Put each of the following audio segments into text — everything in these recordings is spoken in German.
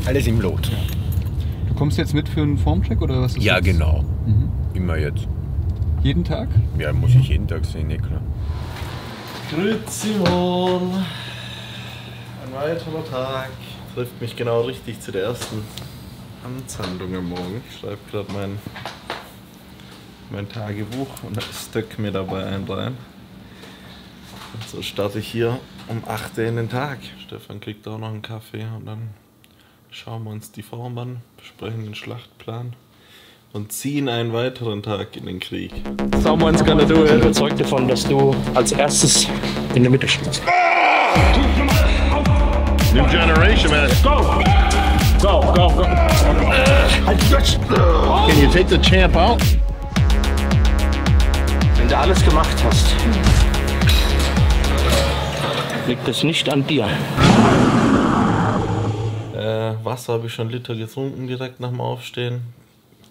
Alles im Lot. Ja. Du kommst jetzt mit für einen Formcheck oder was ist Ja, das? genau. Immer jetzt. Jeden Tag? Ja, muss ich jeden Tag sehen, klar. Grüezi wohl. Ein weiterer Tag. Trifft mich genau richtig zu der ersten Amtshandlung am Morgen. Ich schreibe gerade mein Tagebuch und stöck mir dabei einen rein. Und so starte ich hier um 8 Uhr in den Tag. Stefan kriegt auch noch einen Kaffee und dann schauen wir uns die Form an, besprechen den Schlachtplan und ziehen einen weiteren Tag in den Krieg. Someone's gonna do it. Ich bin überzeugt davon, dass du als erstes in der Mitte stehst. New generation, man. Go! Go, go, go. Can you take the champ out? Wenn du alles gemacht hast, liegt es nicht an dir. Wasser habe ich schon Liter getrunken direkt nach dem Aufstehen.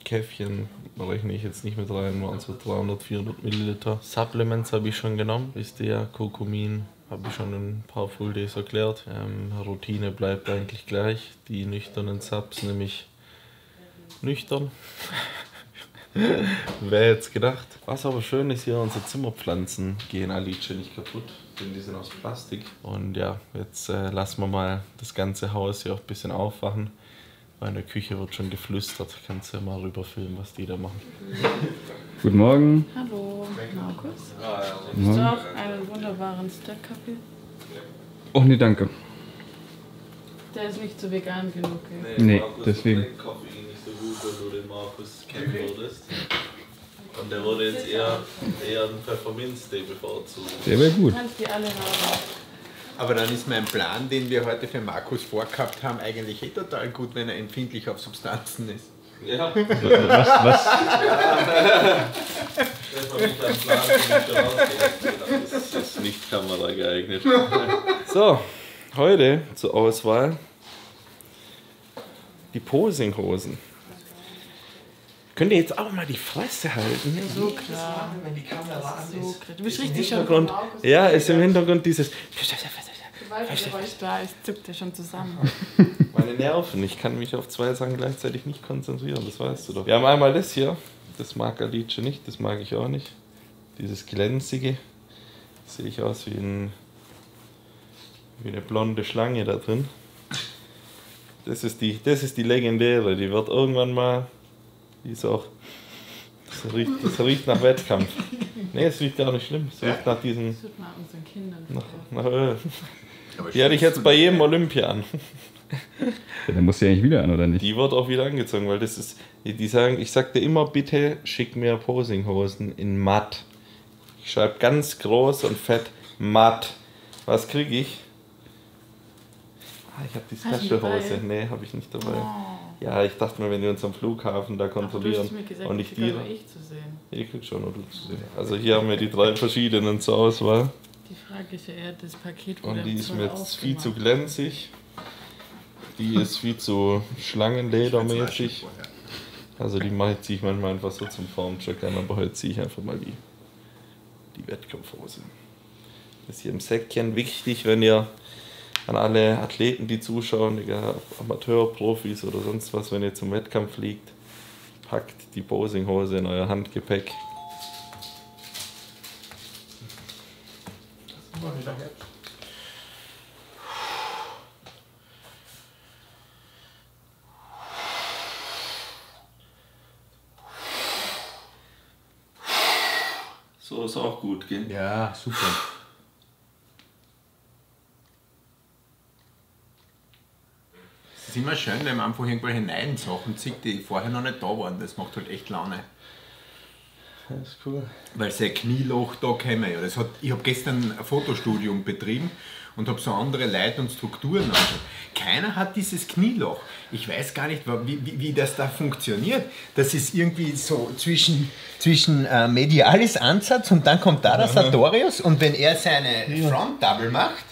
Käffchen rechne ich jetzt nicht mit rein, waren so 300, 400 Milliliter. Supplements habe ich schon genommen, wisst ihr ja, Kurkumin habe ich schon in ein paar Full Days erklärt. Routine bleibt eigentlich gleich, die nüchternen Subs nämlich nüchtern. Wer jetzt gedacht. Was aber schön ist hier, unsere Zimmerpflanzen gehen alle nicht kaputt, denn die sind aus Plastik. Und ja, jetzt lassen wir mal das ganze Haus hier auch ein bisschen aufwachen. Weil in der Küche wird schon geflüstert. Kannst du ja mal rüberfilmen, was die da machen. Guten Morgen. Hallo, Markus. Hast du auch einen wunderbaren Stack-Kaffee? Oh nee, danke. Der ist nicht so vegan genug. Nee, deswegen. Koffein nicht so gut, wenn du den Markus kennen würdest. Und der würde jetzt eher einen Pfefferminztee bevorzugen. Der wäre gut. Du kannst die alle haben. Aber dann ist mein Plan, den wir heute für Markus vorgehabt haben, eigentlich total gut, wenn er empfindlich auf Substanzen ist. Ja. Was? Stefan, mit deinem Plan das ist nicht Kamera geeignet. So, heute zur Auswahl die Posinghosen. Könnt ihr jetzt auch mal die Fresse halten? So klar. Wenn die Kamera an So ist. klar. Du bist Im richtig schon Hintergrund, vom Markus. ja, ist im Hintergrund dieses. Sobald der Geräusch da ist, zuckt er schon zusammen. Meine Nerven, ich kann mich auf 2 Sachen gleichzeitig nicht konzentrieren, das weißt du doch. Wir haben einmal das hier, das mag Alice nicht, das mag ich auch nicht. Dieses glänzige, sehe ich aus wie eine blonde Schlange da drin. Das ist die legendäre, die wird irgendwann mal, die ist auch, das riecht nach Wettkampf. Nee, es riecht gar nicht schlimm, es riecht nach diesen, Das wird mal unseren Kindern. nach Öl. Die hatte ich jetzt bei jedem Olympia an. Ja, dann muss sie eigentlich wieder an, oder nicht? Die wird auch wieder angezogen, weil das ist, die sagen, ich sagte immer, bitte schick mir Posinghosen in matt. Ich schreibe ganz groß und fett matt. Was kriege ich? Ich habe die Hast du Special-Hose. dabei? Nee, habe ich nicht dabei. Oh. Ja, ich dachte mir, wenn die uns am Flughafen da Ach, du kontrollieren hast mir gesagt, und ich ich krieg die... aber ich zu sehen. Ich krieg schon, oder du zu sehen. Also hier haben wir die 3 verschiedenen zur Auswahl. Die Frage ist ja eher das Paket, wo Und der die ist mir jetzt aufgemacht. viel zu glänzig. Die ist viel zu schlangenledermäßig. Also die ziehe ich manchmal einfach so zum Formcheck an, aber heute ziehe ich einfach mal die Wettkampfhose. Das ist hier im Säckchen wichtig, wenn ihr an alle Athleten, die zuschauen, egal Amateur, Profis oder sonst was, wenn ihr zum Wettkampf fliegt, packt die Posinghose in euer Handgepäck. So ist auch gut, gell? Ja, super. Es ist immer schön, wenn man einfach irgendwelche neuen Sachen sieht, die vorher noch nicht da waren. Das macht halt echt Laune. Das ist cool. Weil sein Knieloch, da kennen wir ja. Ich habe gestern ein Fotostudium betrieben und habe so andere Leute und Strukturen angeschaut. Keiner hat dieses Knieloch. Ich weiß gar nicht, wie das da funktioniert. Das ist irgendwie so zwischen Medialis Ansatz und dann kommt da der Sartorius und wenn er seine Front Double macht,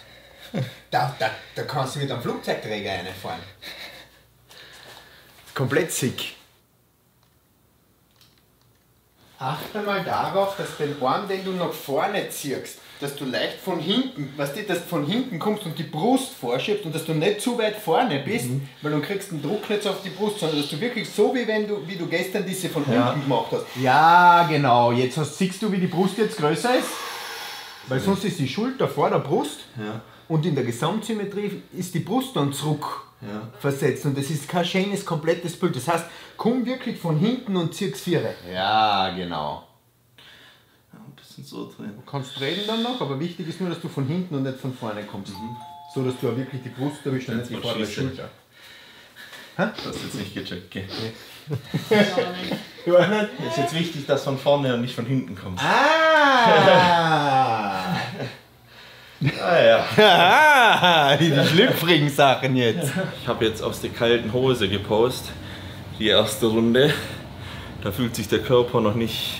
da kannst du mit einem Flugzeugträger reinfahren. Komplett sick. Achte mal darauf, dass den Arm, den du nach vorne ziehst, dass du leicht von hinten, dass du von hinten kommst und die Brust vorschiebst und dass du nicht zu weit vorne bist, weil du kriegst den Druck nicht so auf die Brust, sondern dass du wirklich so wie du gestern diese von hinten gemacht hast. Ja, genau. Jetzt siehst du, wie die Brust jetzt größer ist, weil sonst ist die Schulter vor der Brust und in der Gesamtsymmetrie ist die Brust dann zurück versetzt und das ist kein schönes, komplettes Bild. Das heißt, komm wirklich von hinten und zieh's Viere. Ja, genau. Ein bisschen so drehen. Du kannst reden dann noch, aber wichtig ist nur, dass du von hinten und nicht von vorne kommst. So, dass du auch wirklich die Brust erwischst und nicht die vordere Schulter. Du hast jetzt nicht gecheckt, gell? Du auch nicht? Ist jetzt wichtig, dass von vorne und nicht von hinten kommt. Ah! Ja. Die schlüpfrigen Sachen jetzt. Ich habe jetzt aus der kalten Hose gepostet, die erste Runde. Da fühlt sich der Körper noch nicht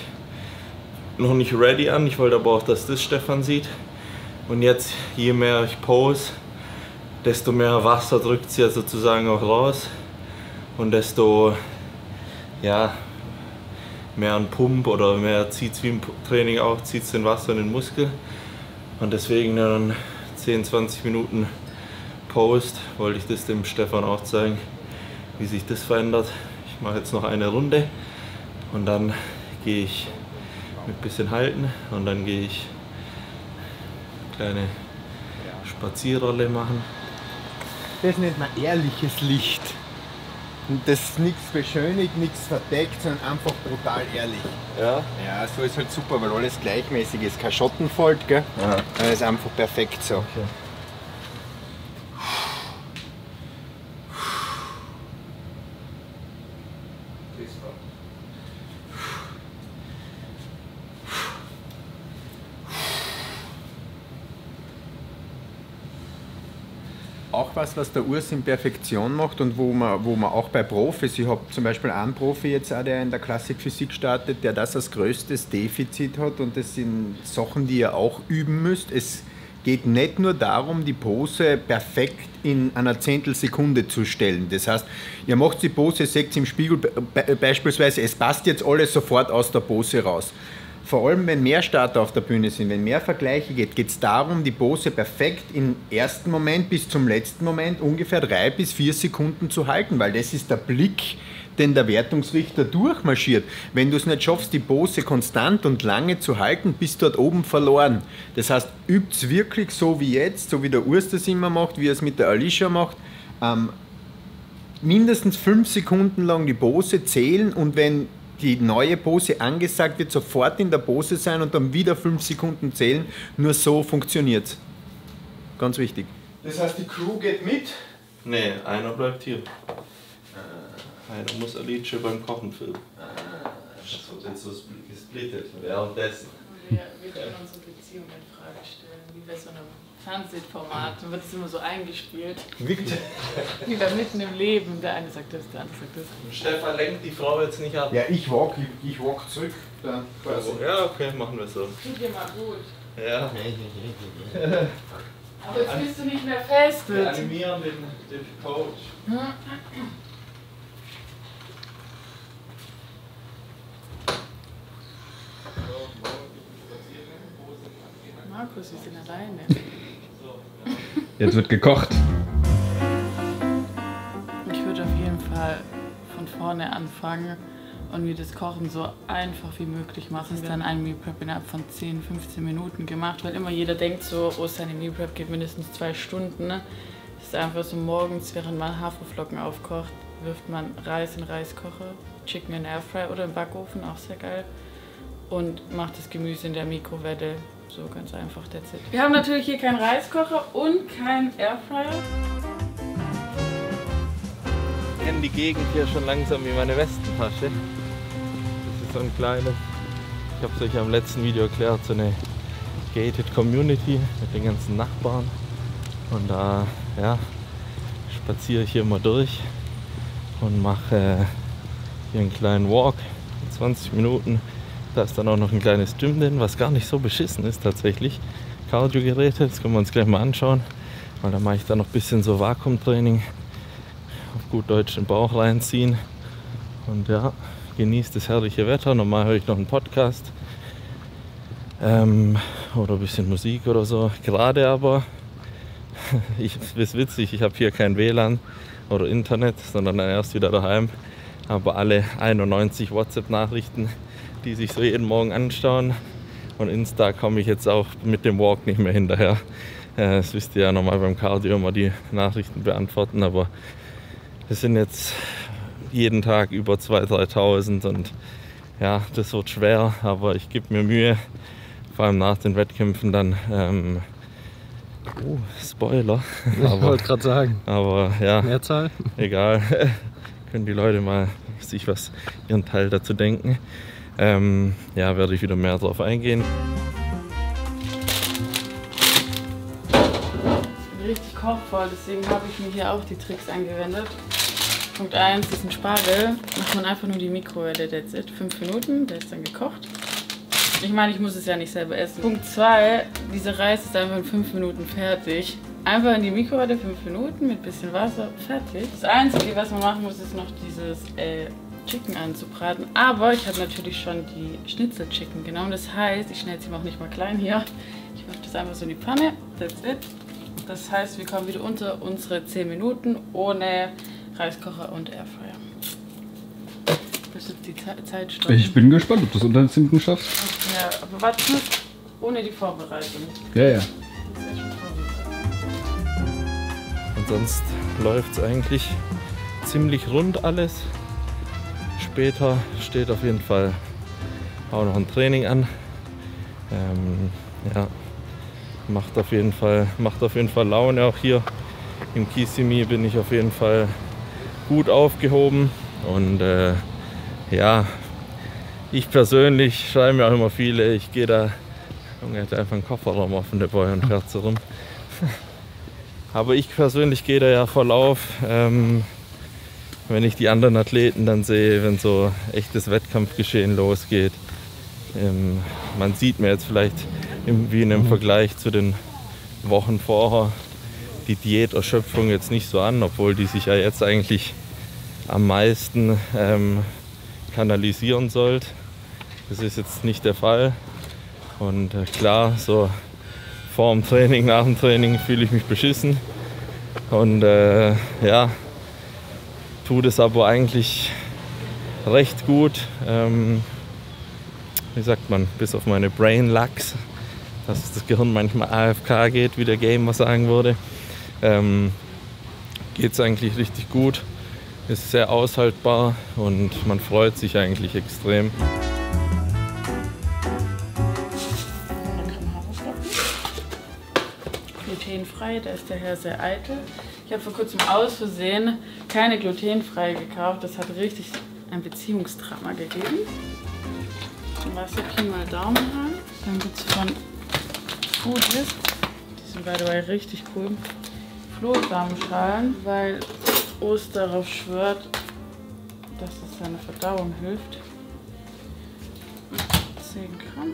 ready an. Ich wollte aber auch, dass das Stefan sieht. Und jetzt, je mehr ich pose, desto mehr Wasser drückt sie ja sozusagen auch raus. Und desto mehr ein Pump oder mehr zieht es wie im Training auch, zieht es den Wasser in den Muskel. Und deswegen dann 10-20 Minuten Post wollte ich das dem Stefan auch zeigen, wie sich das verändert. Ich mache jetzt noch eine Runde und dann gehe ich mit ein bisschen halten und dann gehe ich eine kleine Spazierrolle machen. Das nennt man ehrliches Licht. Und das ist nichts beschönigt, nichts verdeckt, sondern einfach brutal ehrlich. Ja? Ja, so ist halt super, weil alles gleichmäßig ist. Kein Schatten fällt, gell? Aha. Das ist einfach perfekt so. Okay. Auch was der Urs in Perfektion macht und wo man auch bei Profis, ich habe zum Beispiel einen Profi jetzt auch, der in der Klassik Physik startet, der das als größtes Defizit hat und das sind Sachen, die ihr auch üben müsst. Es geht nicht nur darum, die Pose perfekt in einer Zehntelsekunde zu stellen. Das heißt, ihr macht die Pose, seht im Spiegel beispielsweise, es passt jetzt alles sofort aus der Pose raus. Vor allem, wenn mehr Starter auf der Bühne sind, wenn mehr Vergleiche geht es darum, die Pose perfekt im ersten Moment bis zum letzten Moment ungefähr 3 bis 4 Sekunden zu halten, weil das ist der Blick, den der Wertungsrichter durchmarschiert. Wenn du es nicht schaffst, die Pose konstant und lange zu halten, bist du dort oben verloren. Das heißt, übt es wirklich so wie jetzt, so wie der Urs das immer macht, wie er es mit der Alicia macht, mindestens 5 Sekunden lang die Pose zählen und wenn die neue Pose angesagt wird, sofort in der Pose sein und dann wieder 5 Sekunden zählen. Nur so funktioniert es. Ganz wichtig. Das heißt, die Crew geht mit? Nee, einer bleibt hier. Einer muss Alicia beim Kochen filmen. Das wird jetzt so gesplittet währenddessen. Wir können unsere Beziehung in Frage stellen, wie bei so einem Fernsehformat. Dann wird es immer so eingespielt. Wie bei Mitten im Leben. Der eine sagt das, der andere sagt das. Stefan lenkt die Frau jetzt nicht ab. Ja, ich walk zurück. Dann Ja, okay, machen wir so. Tut dir mal gut. Ja. Aber jetzt bist du nicht mehr fest. Wir animieren den Coach. Markus, wir sind alleine. Jetzt wird gekocht. Ich würde auf jeden Fall von vorne anfangen und mir das Kochen so einfach wie möglich machen. Das ist dann ein Meal Prep innerhalb von 10, 15 Minuten gemacht, weil immer jeder denkt so, oh, seine Meal Prep geht mindestens 2 Stunden. Ne? Das ist einfach so morgens, während man Haferflocken aufkocht, wirft man Reis in den Reiskocher, Chicken in den Airfryer oder im Backofen, auch sehr geil. Und macht das Gemüse in der Mikrowelle. So ganz einfach, that's it. Wir haben natürlich hier keinen Reiskocher und keinen Airfryer. Ich kenne die Gegend hier schon langsam wie meine Westentasche. Das ist so ein kleines, ich habe es euch ja im letzten Video erklärt, so eine gated Community mit den ganzen Nachbarn. Und da spaziere ich hier mal durch und mache hier einen kleinen Walk in 20 Minuten. Da ist dann auch noch ein kleines Gym drin, was gar nicht so beschissen ist tatsächlich. Cardio-Geräte, das können wir uns gleich mal anschauen. Weil da mache ich dann noch ein bisschen so Vakuumtraining. Auf gut Deutsch den Bauch reinziehen. Und ja, genieße das herrliche Wetter. Normal höre ich noch einen Podcast oder ein bisschen Musik oder so. Gerade aber, es ist witzig, ich habe hier kein WLAN oder Internet, sondern dann erst wieder daheim. Aber alle 91 WhatsApp-Nachrichten, die sich so jeden Morgen anschauen. Und Insta komme ich jetzt auch mit dem Walk nicht mehr hinterher. Das wisst ihr ja normal beim Cardio immer die Nachrichten beantworten, aber das sind jetzt jeden Tag über 2.000, 3.000 und ja, das wird schwer, aber ich gebe mir Mühe, vor allem nach den Wettkämpfen dann. Spoiler. Ich wollte gerade sagen. Aber ja, Mehrzahl? Egal. Können die Leute mal sich ihren Teil dazu denken. Ja, werde ich wieder mehr drauf eingehen. Richtig kochvoll, deswegen habe ich mir hier auch die Tricks angewendet. Punkt 1, diesen Spargel macht man einfach nur die Mikrowelle, that's it. 5 Minuten, der ist dann gekocht. Ich meine, ich muss es ja nicht selber essen. Punkt 2, dieser Reis ist einfach in 5 Minuten fertig. Einfach in die Mikrowelle 5 Minuten mit bisschen Wasser, fertig. Das Einzige, was man machen muss, ist noch dieses Chicken anzubraten. Aber ich habe natürlich schon die Schnitzel-Chicken genommen. Das heißt, ich schneide sie auch nicht mal klein hier. Ich mache das einfach so in die Pfanne, that's it. Das heißt, wir kommen wieder unter unsere 10 Minuten ohne Reiskocher und Airfryer. Willst du die Zeit stoppen? Ich bin gespannt, ob du es unter den 10 Minuten schaffst. Ja, aber warte nur ohne die Vorbereitung. Ja, ja. Das ist ja schon vorbereitet. Und sonst läuft es eigentlich ziemlich rund alles. Später steht auf jeden Fall auch noch ein Training an. Ja, macht auf jeden Fall Laune. Auch hier im Kissimmee bin ich auf jeden Fall gut aufgehoben. Und ja, ich persönlich schreibe mir auch immer viele, ich gehe da, Junge, hat einfach einen Kofferraum offen, der Boy, und fährt so rum. Aber ich persönlich gehe da ja voll auf, wenn ich die anderen Athleten dann sehe, wenn so echtes Wettkampfgeschehen losgeht. Man sieht mir jetzt vielleicht wie in einem Vergleich zu den Wochen vorher die Diäterschöpfung jetzt nicht so an, obwohl die sich ja jetzt eigentlich am meisten kanalisieren sollte. Das ist jetzt nicht der Fall. Und klar, so vor dem Training, nach dem Training fühle ich mich beschissen. Und ja, tut es aber eigentlich recht gut. Wie sagt man, bis auf meine Brain Lags, dass das Gehirn manchmal AFK geht, wie der Gamer sagen würde, geht es eigentlich richtig gut. Ist sehr aushaltbar und man freut sich eigentlich extrem. Glutenfrei, da ist der Herr sehr eitel. Ich habe vor kurzem aus Versehen keine glutenfrei gekauft. Das hat richtig ein Beziehungsdrama gegeben. Wasser, Pi mal Daumen rein. Dann gibt es von Foodist, die sind by the way richtig cool, Flohsamenschalen, weil Ost darauf schwört, dass es seine Verdauung hilft. 10 Gramm.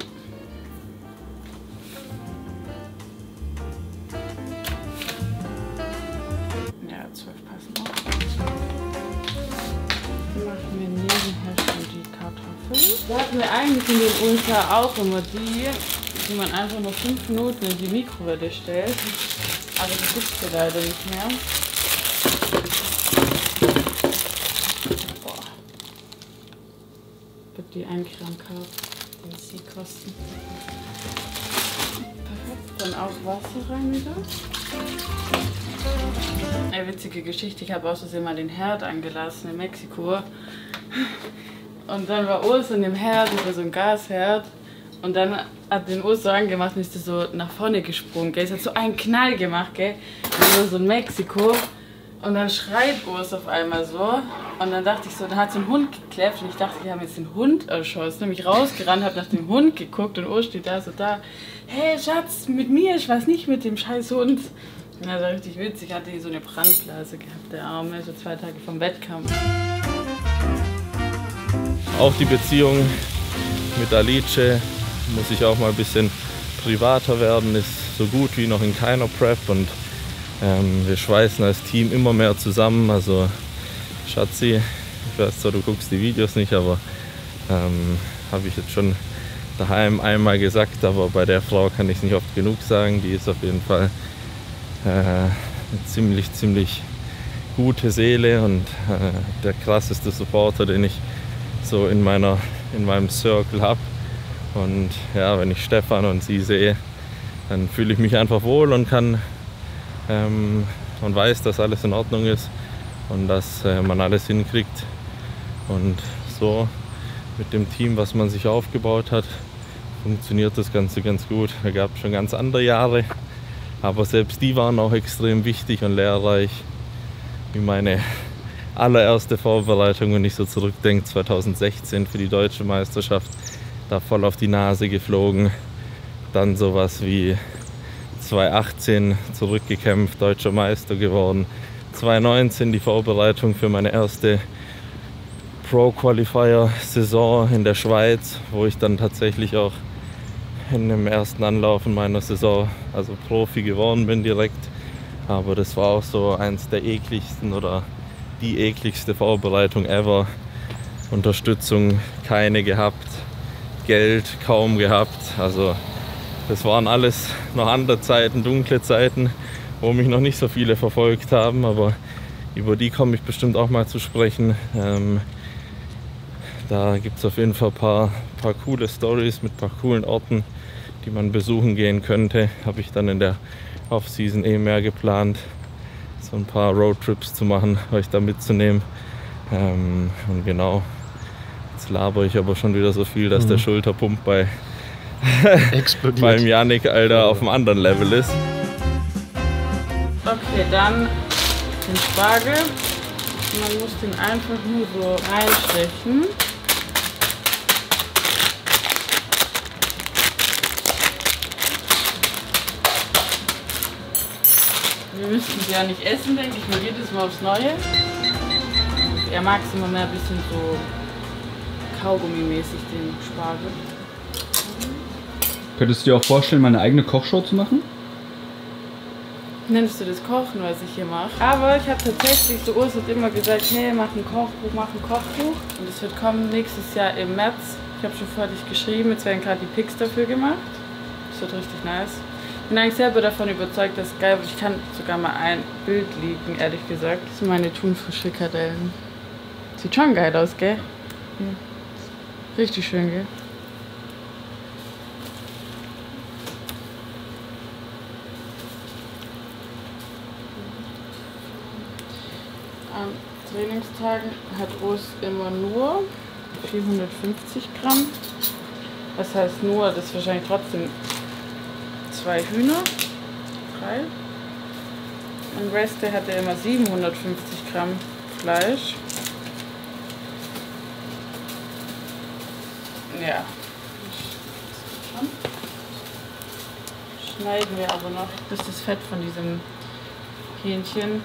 Ja, 12 passen auch. Dann machen wir nebenher schon die Kartoffeln. Da hatten wir eigentlich in den USA auch immer die man einfach nur 5 Minuten in die Mikrowelle stellt. Aber das gibt es ja leider nicht mehr. Boah. Wird die 1 Gramm Kalorien kosten. Perfekt. Dann auch Wasser rein wieder. Eine witzige Geschichte, ich habe aus Versehen mal den Herd angelassen in Mexiko. Und dann war Urs in dem Herd, das war so ein Gasherd. Und dann hat den Urs so angemacht und ist so nach vorne gesprungen. Gell? Es hat so einen Knall gemacht, gell? Das war so in Mexiko. Und dann schreit Urs auf einmal so. Und dann dachte ich so, dann hat so ein Hund gekläfft. Und ich dachte, die haben jetzt den Hund erschossen. Dann bin ich rausgerannt, habe nach dem Hund geguckt. Und Urs steht da so da. Hey Schatz, mit mir, ich weiß nicht mit dem scheiß Hund. Und das war richtig witzig. Hatte hier so eine Brandblase gehabt, der Arme, so 2 Tage vom Wettkampf. Auch die Beziehung mit Alice muss ich auch mal ein bisschen privater werden, ist so gut wie noch in keiner Prep und wir schweißen als Team immer mehr zusammen. Also Schatzi, Ich weiß zwar, du guckst die Videos nicht, aber habe ich jetzt schon daheim einmal gesagt, aber bei der Frau kann ich es nicht oft genug sagen. Die ist auf jeden Fall eine ziemlich gute Seele und der krasseste Supporter, den ich so in meinem Circle habe. Und ja, wenn ich Stefan und sie sehe, dann fühle ich mich einfach wohl und kann und weiß, dass alles in Ordnung ist und dass man alles hinkriegt. Und so mit dem Team, was man sich aufgebaut hat, funktioniert das Ganze ganz gut. Es gab schon ganz andere Jahre, aber selbst die waren auch extrem wichtig und lehrreich. Wie meine allererste Vorbereitung, wenn ich so zurückdenke, 2016 für die Deutsche Meisterschaft, da voll auf die Nase geflogen. Dann sowas wie 2018 zurückgekämpft, Deutscher Meister geworden. 2019 die Vorbereitung für meine erste Pro-Qualifier-Saison in der Schweiz, wo ich dann tatsächlich auch in dem ersten Anlaufen meiner Saison also Profi geworden bin direkt. Aber das war auch so eins der ekligsten oder die ekligste Vorbereitung ever. Unterstützung keine gehabt, Geld kaum gehabt. Also das waren alles noch andere Zeiten, dunkle Zeiten, wo mich noch nicht so viele verfolgt haben. Aber über die komme ich bestimmt auch mal zu sprechen. Da gibt es auf jeden Fall ein paar coole Stories mit ein paar coolen Orten, die man besuchen gehen könnte. Habe ich dann in der Off-Season mehr geplant, so ein paar Roadtrips zu machen, euch da mitzunehmen. Und genau, jetzt labere ich aber schon wieder so viel, dass der Schulterpump beim Yannick, Alter, auf einem anderen Level ist. Okay, dann den Spargel. Man muss den einfach nur so reinstechen. Wir müssten sie ja nicht essen, denke ich, nur jedes Mal aufs Neue. Er mag es immer mehr ein bisschen so Kaugummi-mäßig, den Spargel. Könntest du dir auch vorstellen, mal eine eigene Kochshow zu machen? Nennst du das Kochen, was ich hier mache? Aber ich habe tatsächlich, so Urs hat immer gesagt, hey, mach ein Kochbuch. Und es wird kommen nächstes Jahr im März. Ich habe schon fertig geschrieben, jetzt werden gerade die Pics dafür gemacht. Das wird richtig nice. Ich bin eigentlich selber davon überzeugt, dass es geil wird. Ich kann sogar mal ein Bild leaken, ehrlich gesagt. Das sind meine Thunfisch-Frikadellen. Sieht schon geil aus, gell? Ja. Richtig schön, gell? An Trainingstagen hat Urs immer nur 450 Gramm. Das heißt nur, das ist wahrscheinlich trotzdem 2 Hühner, 3. Am Rest Day hat er immer 750 Gramm Fleisch. Ja. Schneiden wir aber noch, bis das Fett von diesem Hähnchen,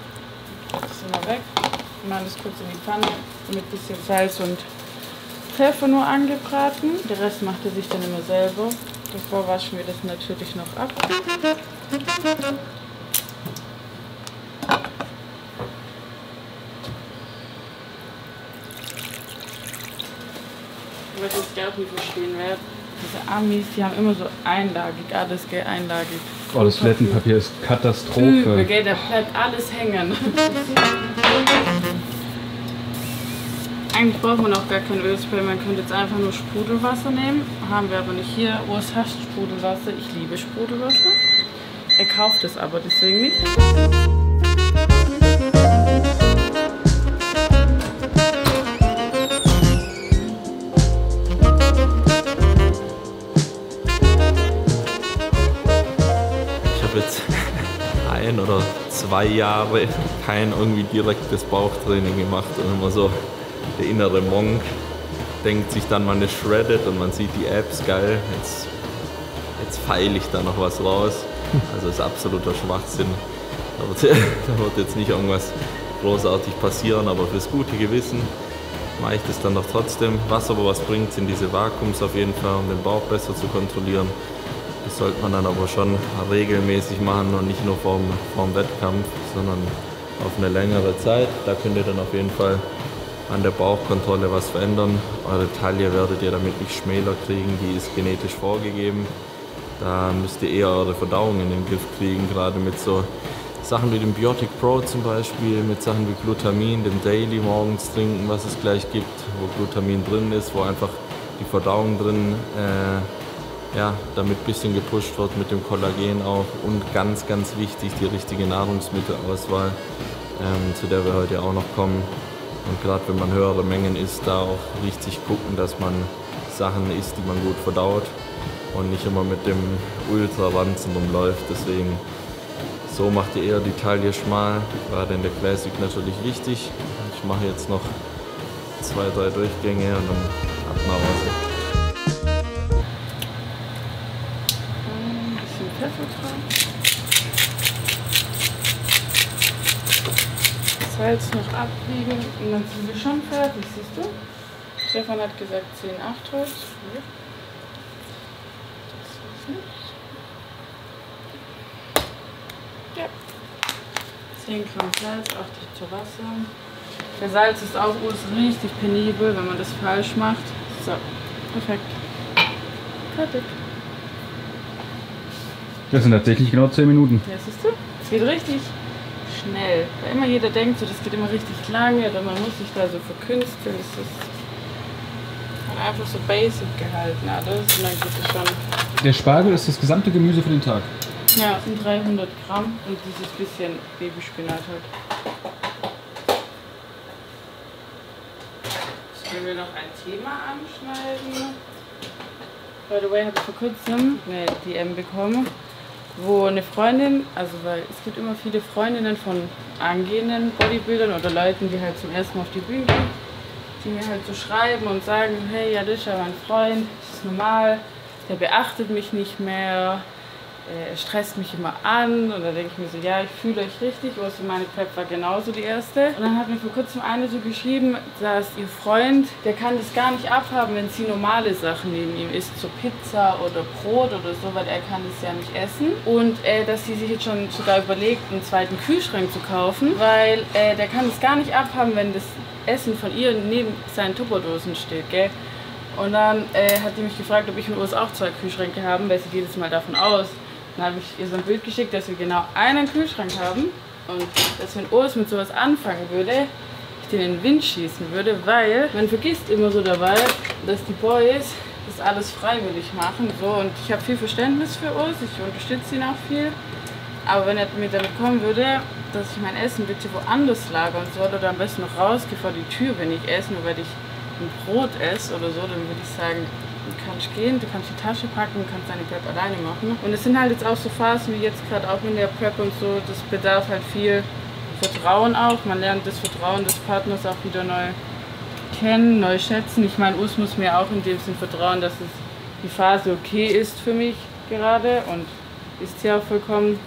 das ist immer weg. Wir machen das kurz in die Pfanne mit ein bisschen Salz und Pfeffer nur angebraten. Der Rest macht er sich dann immer selber. Davor waschen wir das natürlich noch ab. Was ich auch nie verstehen werde, diese Amis, die haben immer so einlagig, alles gell, einlagig. Oh, das Toilettenpapier ist Katastrophe. Übel, gell, da bleibt alles hängen. Eigentlich braucht man auch gar kein Ölspray, man könnte jetzt einfach nur Sprudelwasser nehmen. Haben wir aber nicht hier. Urs hasst Sprudelwasser, ich liebe Sprudelwasser. Er kauft es aber deswegen nicht. Ich habe jetzt 1 oder 2 Jahre kein irgendwie direktes Bauchtraining gemacht und immer so der innere Monk denkt sich dann, man ist shredded und man sieht die Abs, geil, jetzt feile ich da noch was raus. Also ist absoluter Schwachsinn. Da wird jetzt nicht irgendwas großartig passieren, aber fürs gute Gewissen mache ich das dann doch trotzdem. Was aber was bringt, sind diese Vakuums auf jeden Fall, um den Bauch besser zu kontrollieren. Das sollte man dann aber schon regelmäßig machen und nicht nur vorm Wettkampf, sondern auf eine längere Zeit. Da könnt ihr dann auf jeden Fall an der Bauchkontrolle was verändern. Eure Taille werdet ihr damit nicht schmäler kriegen, die ist genetisch vorgegeben. Da müsst ihr eher eure Verdauung in den Griff kriegen, gerade mit so Sachen wie dem Biotic Pro zum Beispiel, mit Sachen wie Glutamin, dem Daily morgens trinken, was es gleich gibt, wo Glutamin drin ist, wo einfach die Verdauung drin damit ein bisschen gepusht wird mit dem Kollagen auch. Und ganz, ganz wichtig, die richtige Nahrungsmittelauswahl, zu der wir heute auch noch kommen. Und gerade wenn man höhere Mengen isst, da auch richtig gucken, dass man Sachen isst, die man gut verdaut und nicht immer mit dem Ultraranzen rumläuft. Deswegen, so macht ihr eher die Taille schmal, gerade in der Classic natürlich wichtig. Ich mache jetzt noch 2, 3 Durchgänge und dann ab nach Hause. Ein bisschen Pfeffer drauf. Salz noch abwiegen und dann sind wir schon fertig, siehst du? Stefan hat gesagt 10,8 heute. Ja. Das war's nicht. Ja. 10 Gramm Salz, achte ich zu Wasser. Der Salz ist auch richtig penibel, wenn man das falsch macht. So, perfekt. Fertig. Das sind tatsächlich genau 10 Minuten. Ja, siehst du? Es geht richtig schnell. Weil immer jeder denkt, so, das geht immer richtig lange oder man muss sich da so verkünsteln. Das ist halt einfach so basic gehalten alles und dann geht es schon. Der Spargel ist das gesamte Gemüse für den Tag. Ja, es sind 300 Gramm und dieses bisschen Babyspinat halt. Sollen wir noch ein Thema anschneiden? By the way, habe ich vor kurzem eine DM bekommen, wo eine Freundin, also weil es gibt immer viele Freundinnen von angehenden Bodybuildern oder Leuten, die halt zum ersten Mal auf die Bühne gehen, die mir halt so schreiben und sagen, hey Jalisha, mein Freund, das ist normal, der beachtet mich nicht mehr, er stresst mich immer an und da denke ich mir so, ja, ich fühle euch richtig, also meine Prep war genauso die erste. Und dann hat mir vor kurzem eine so geschrieben, dass ihr Freund, der kann das gar nicht abhaben, wenn sie normale Sachen neben ihm isst, so Pizza oder Brot oder so, weil er kann das ja nicht essen. Und dass sie sich jetzt schon sogar überlegt, einen zweiten Kühlschrank zu kaufen, weil der kann es gar nicht abhaben, wenn das Essen von ihr neben seinen Tupperdosen steht, gell? Und dann hat die mich gefragt, ob ich und Urs auch 2 Kühlschränke haben, weil sie geht jetzt mal davon aus. Dann habe ich ihr so ein Bild geschickt, dass wir genau einen Kühlschrank haben und dass wenn Urs mit sowas anfangen würde, ich den in den Wind schießen würde, weil man vergisst immer so dabei, dass die Boys das alles freiwillig machen. So. Und ich habe viel Verständnis für Urs, ich unterstütze ihn auch viel. Aber wenn er mir damit kommen würde, dass ich mein Essen bitte woanders lagern soll oder am besten noch rausgehe vor die Tür, wenn ich esse, nur weil ich ein Brot esse oder so, dann würde ich sagen, du kannst gehen, du kannst die Tasche packen, du kannst deine Prep alleine machen. Und es sind halt jetzt auch so Phasen wie jetzt gerade auch in der Prep und so, das bedarf halt viel Vertrauen auch. Man lernt das Vertrauen des Partners auch wieder neu kennen, neu schätzen. Ich meine, Urs muss mir auch in dem Sinn vertrauen, dass es die Phase okay ist für mich gerade und ist ja auch vollkommen.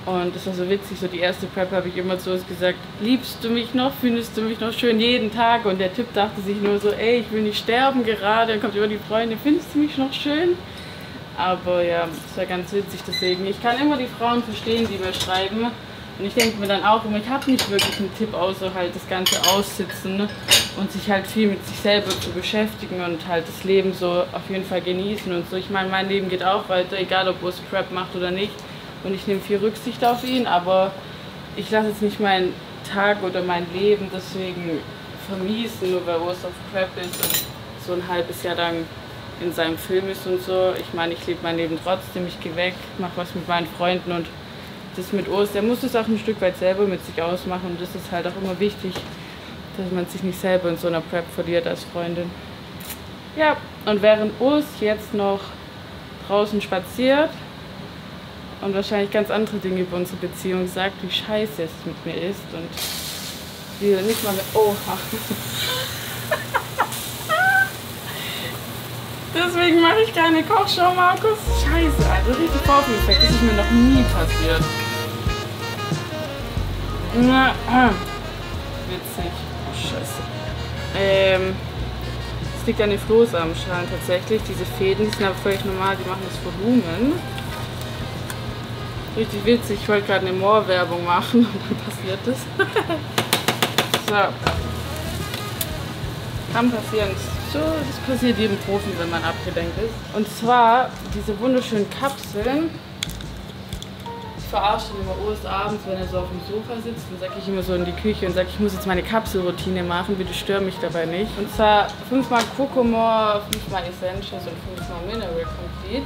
Und das war so witzig, so die erste Prep habe ich immer so gesagt, liebst du mich noch, findest du mich noch schön jeden Tag? Und der Typ dachte sich nur so, ey, ich will nicht sterben gerade. Dann kommt immer die Freundin, findest du mich noch schön? Aber ja, das war ganz witzig, deswegen, ich kann immer die Frauen verstehen, die mir schreiben. Und ich denke mir dann auch immer, ich habe nicht wirklich einen Tipp, außer halt das Ganze aussitzen und sich halt viel mit sich selber zu beschäftigen und halt das Leben so auf jeden Fall genießen und so. Ich meine, mein Leben geht auch weiter, egal ob Urs Prep macht oder nicht. Und ich nehme viel Rücksicht auf ihn, aber ich lasse jetzt nicht meinen Tag oder mein Leben deswegen vermiesen, nur weil Urs auf Prep ist und so ein halbes Jahr lang in seinem Film ist und so. Ich meine, ich lebe mein Leben trotzdem, ich gehe weg, mache was mit meinen Freunden und das mit Urs, der muss es auch ein Stück weit selber mit sich ausmachen und das ist halt auch immer wichtig, dass man sich nicht selber in so einer Prep verliert als Freundin. Ja, und während Urs jetzt noch draußen spaziert und wahrscheinlich ganz andere Dinge über unsere Beziehung sagt, wie scheiße es mit mir ist und wie nicht mal mit Oha. Deswegen mache ich keine Kochshow, Markus. Scheiße, also richtig Vorführeffekt, das ist mir noch nie passiert. Witzig. Oh, scheiße. Es liegt an den Flohsamenschalen tatsächlich. Diese Fäden, die sind aber völlig normal, die machen das Volumen. Richtig witzig, ich wollte gerade eine Moor-Werbung machen und dann passiert das. So. Kann passieren. So, das passiert jedem Profi, wenn man abgelenkt ist. Und zwar diese wunderschönen Kapseln. Ich verarsche ihn immer abends, wenn er so auf dem Sofa sitzt, dann sage ich immer so in die Küche und sage, ich muss jetzt meine Kapselroutine machen, bitte stör mich dabei nicht. Und zwar 5-mal Kokomor, 5-mal Essentials und 5-mal Mineral Complete.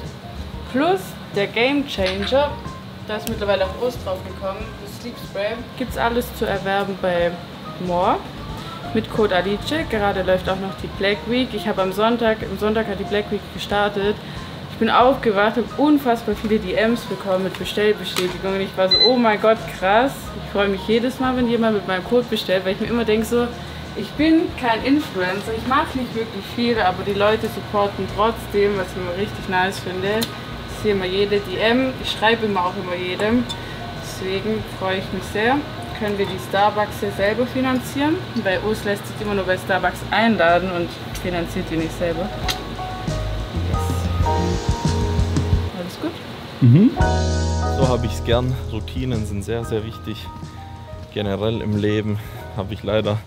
Plus der Game Changer, da ist mittlerweile auch Ost drauf gekommen, das Sleep Spray. Gibt's alles zu erwerben bei More. Mit Code Alice, gerade läuft auch noch die Black Week. Ich habe am Sonntag hat die Black Week gestartet. Ich bin aufgewacht, habe unfassbar viele DMs bekommen mit Bestellbestätigungen. Ich war so, oh mein Gott, krass. Ich freue mich jedes Mal, wenn jemand mit meinem Code bestellt, weil ich mir immer denke so, ich bin kein Influencer, ich mache nicht wirklich viel, aber die Leute supporten trotzdem, was ich immer richtig nice finde. Ich sehe immer jede DM, ich schreibe immer auch immer jedem. Deswegen freue ich mich sehr. Können wir die Starbucks hier selber finanzieren. Bei Urs lässt sich immer nur bei Starbucks einladen und finanziert die nicht selber. Alles gut? Mhm. So habe ich es gern. Routinen sind sehr, sehr wichtig. Generell im Leben habe ich leider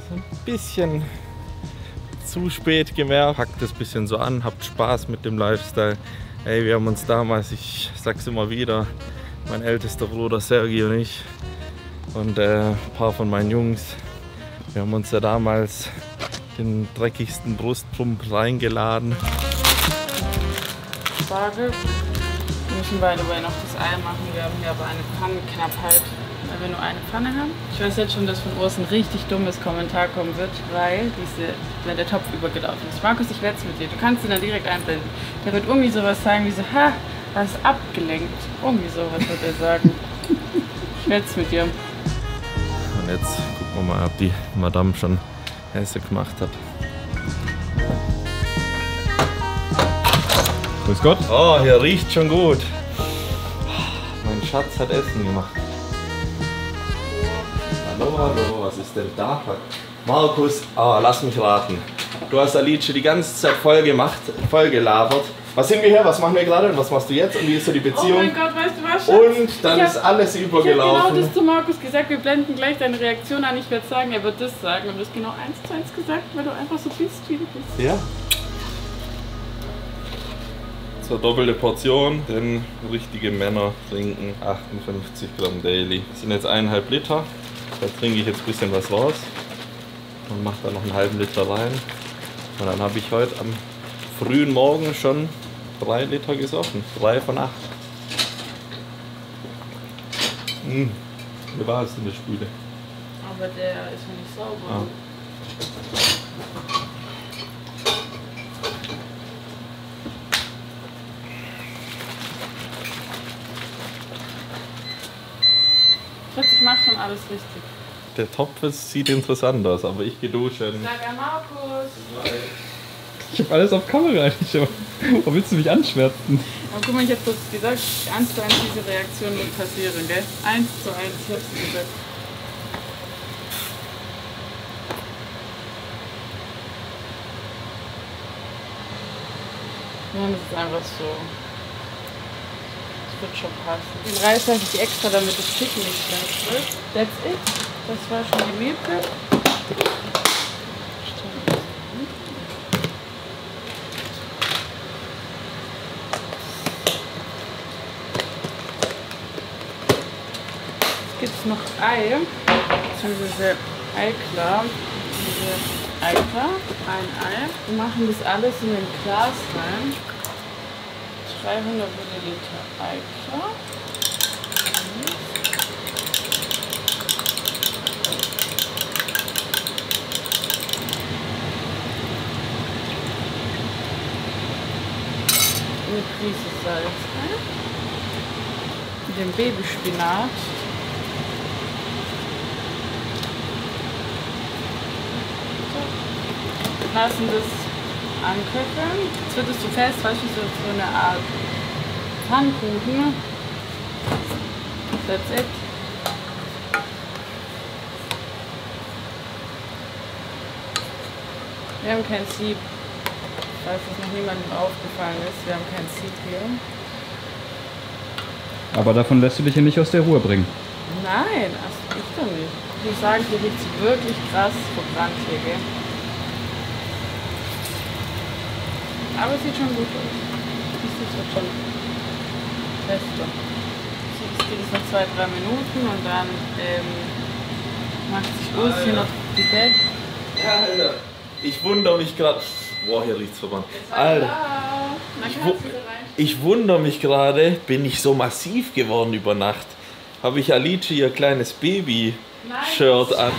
so ein bisschen zu spät gemerkt. Packt es ein bisschen so an, habt Spaß mit dem Lifestyle. Ey, wir haben uns damals, ich sag's immer wieder, mein ältester Bruder Sergi und ich und ein paar von meinen Jungs, wir haben uns ja damals den dreckigsten Brustpump reingeladen. Spargel. Wir müssen by the way noch das Ei machen. Wir haben hier aber eine Pfannenknappheit, weil wir nur eine Pfanne haben. Ich weiß jetzt schon, dass von Urs ein richtig dummes Kommentar kommen wird, weil wenn der Topf übergelaufen ist. Markus, ich werde es mit dir. Du kannst ihn dann direkt einblenden. Der wird irgendwie sowas sagen wie so, ha, das ist abgelenkt. Irgendwie sowas wird er sagen. Ich werde es mit dir. Und jetzt gucken wir mal, ob die Madame schon Essen gemacht hat. Grüß Gott. Oh, hier riecht schon gut. Mein Schatz hat Essen gemacht. Hallo, hallo, was ist denn da? Markus, lass mich raten. Du hast Alice die ganze Zeit voll gemacht, voll gelabert. Was sind wir hier? Was machen wir gerade? Und was machst du jetzt? Und wie ist so die Beziehung? Oh mein Gott, weißt du was, Schatz? Und dann ist alles Ich übergelaufen. habe genau das zu Markus gesagt. Wir blenden gleich deine Reaktion an. Ich werde sagen, er wird das sagen. Und du hast genau 1:1 gesagt, weil du einfach so bist, wie du bist. Ja. So doppelte Portion, denn richtige Männer trinken 58 Gramm Daily. Das sind jetzt 1,5 Liter. Da trinke ich jetzt ein bisschen was raus und mache da noch einen halben Liter rein. Und dann habe ich heute am frühen Morgen schon 3 Liter gesoffen. 3 von 8. Wie war es in der Spüle? Aber der ist noch nicht sauber. Ah. Ich mach schon alles richtig. Der Topf sieht interessant aus, aber ich gehe duschen. Sag an Markus. Ich habe alles auf Kamera. Warum willst du mich anschwärzen? Aber guck mal, ich hab das gesagt, 1:1 diese Reaktion wird passieren, gell? 1:1, ich hab's dir gesagt. Ja, das ist einfach so. Das wird schon passen. Den Reis lasse ich extra, damit das Chicken nicht schlecht wird. That's it. Das war schon die Meal Prep. Jetzt gibt es noch Ei, beziehungsweise Eiklar. Eiklar, ein Ei. Wir machen das alles in ein Glas rein. 300 Milliliter Eiklar. Eine Prise Salz rein. Den Babyspinat. Lassen das anköcheln. Jetzt wird es so fest, weißt du, so eine Art Pfannkuchen. That's it. Wir haben kein Sieb. Falls es noch niemandem aufgefallen ist, wir haben kein Sieb hier. Aber davon lässt du dich ja nicht aus der Ruhe bringen. Nein, also ich doch nicht. Ich muss sagen, hier riecht es wirklich krass verbrannt hier, gell? Aber es sieht schon gut aus. Das wird schon fester. So, das geht jetzt noch 2-3 Minuten und dann macht sich Urs hier noch die Bett. Ja, Alter. Ich wundere mich gerade. Boah, hier riecht's verbrannt. Alter. Ich wundere mich gerade, bin ich so massiv geworden über Nacht? Habe ich Alice ihr kleines Baby-Shirt an?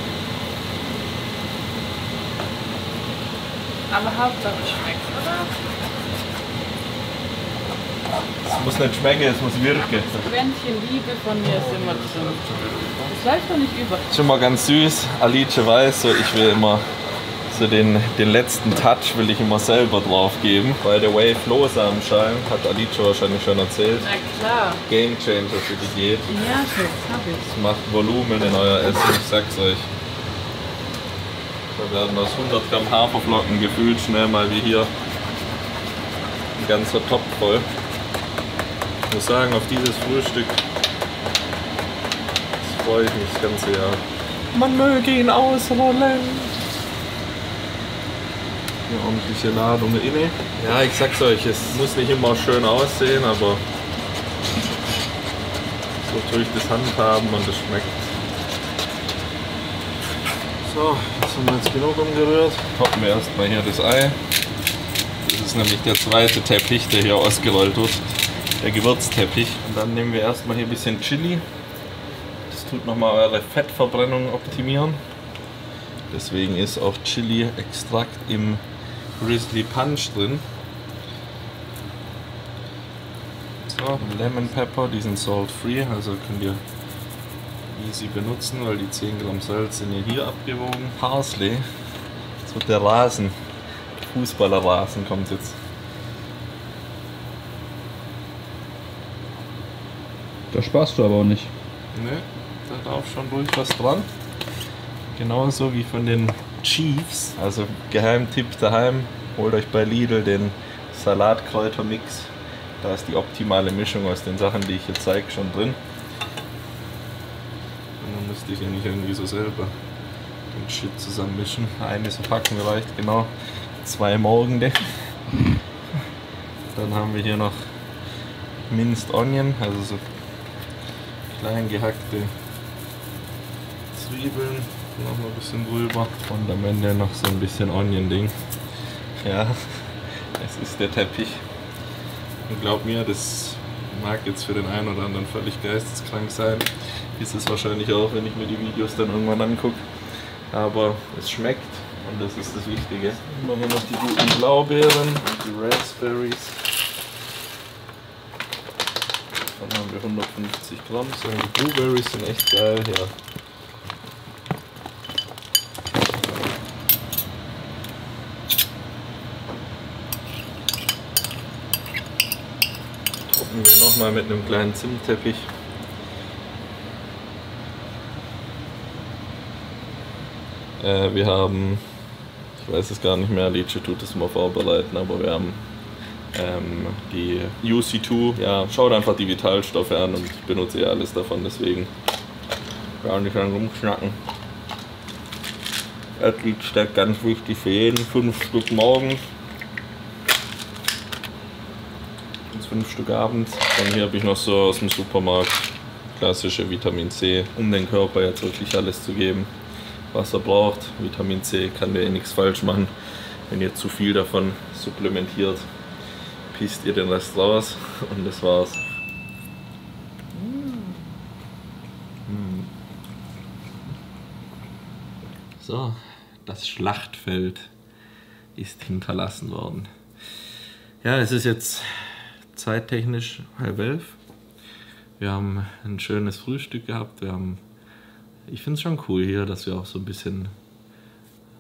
Aber Hauptsache es schmeckt, oder? Es muss nicht schmecken, es muss wirken. Das Quäntchen Liebe von mir ist immer drin. Das läuft doch nicht über. Schon mal ganz süß. Alice weiß so, ich will immer so den letzten Touch will ich immer selber drauf geben. By the way, Flohsamenschalen, hat Alice wahrscheinlich schon erzählt. Na klar. Game Changer für die Diät. Ja, Schatz, hab ich. Es macht Volumen in euer Essen, ich sag's euch. Da werden aus 100 Gramm Haferflocken gefühlt schnell mal wie hier ein ganzer Topf voll. Ich muss sagen, auf dieses Frühstück freue ich mich das ganze Jahr. Man möge ihn ausrollen. Eine ordentliche Ladung inne. Ja, ich sag's euch, es muss nicht immer schön aussehen, aber so tue ich das handhaben und es schmeckt. So, jetzt haben wir jetzt genug umgerührt. Toppen wir erstmal hier das Ei. Das ist nämlich der zweite Teppich, der hier ausgerollt wird. Der Gewürzteppich. Und dann nehmen wir erstmal hier ein bisschen Chili. Das tut nochmal eure Fettverbrennung optimieren. Deswegen ist auch Chili-Extrakt im Grizzly Punch drin. So, Lemon Pepper, die sind salt free, also könnt ihr easy benutzen, weil die 10 Gramm Salz sind ja hier abgewogen. Parsley, jetzt wird der Rasen, Fußballerrasen kommt jetzt. Da sparst du aber auch nicht. Ne, da darf schon ruhig was dran. Genauso wie von den Chiefs. Also Geheimtipp daheim, holt euch bei Lidl den Salatkräutermix. Da ist die optimale Mischung aus den Sachen, die ich hier zeige, schon drin. Und dann müsst ihr hier nicht irgendwie so selber den Shit zusammenmischen. Eine Packung reicht genau 2 Morgende. Dann haben wir hier noch Minced Onion, also so klein gehackte Zwiebeln, noch mal ein bisschen drüber und am Ende noch so ein bisschen Onion-Ding. Ja, es ist der Teppich. Und glaubt mir, das mag jetzt für den einen oder anderen völlig geisteskrank sein. Ist es wahrscheinlich auch, wenn ich mir die Videos dann irgendwann angucke. Aber es schmeckt und das ist das Wichtige. Dann haben wir noch die guten Blaubeeren und die Raspberries. Dann haben wir 150 Gramm. So, die Blueberries sind echt geil hier. Toppen wir nochmal mit einem kleinen Zimtteppich. Wir haben, ich weiß es gar nicht mehr, Alice tut es mal vorbereiten, aber wir haben die UC2, ja, schaut einfach die Vitalstoffe an und ich benutze ja alles davon, deswegen gar nicht lang rumschnacken. Athlet-Stack ganz wichtig für jeden, 5 Stück morgens und 5 Stück abends. Dann hier habe ich noch so aus dem Supermarkt klassische Vitamin C, um den Körper jetzt wirklich alles zu geben, was er braucht. Vitamin C kann der nichts falsch machen. Wenn ihr zu viel davon supplementiert, pisst ihr den Rest raus und das war's. So, das Schlachtfeld ist hinterlassen worden. Ja, es ist jetzt zeittechnisch 10:30. Wir haben ein schönes Frühstück gehabt. Ich finde es schon cool hier, dass wir auch so ein bisschen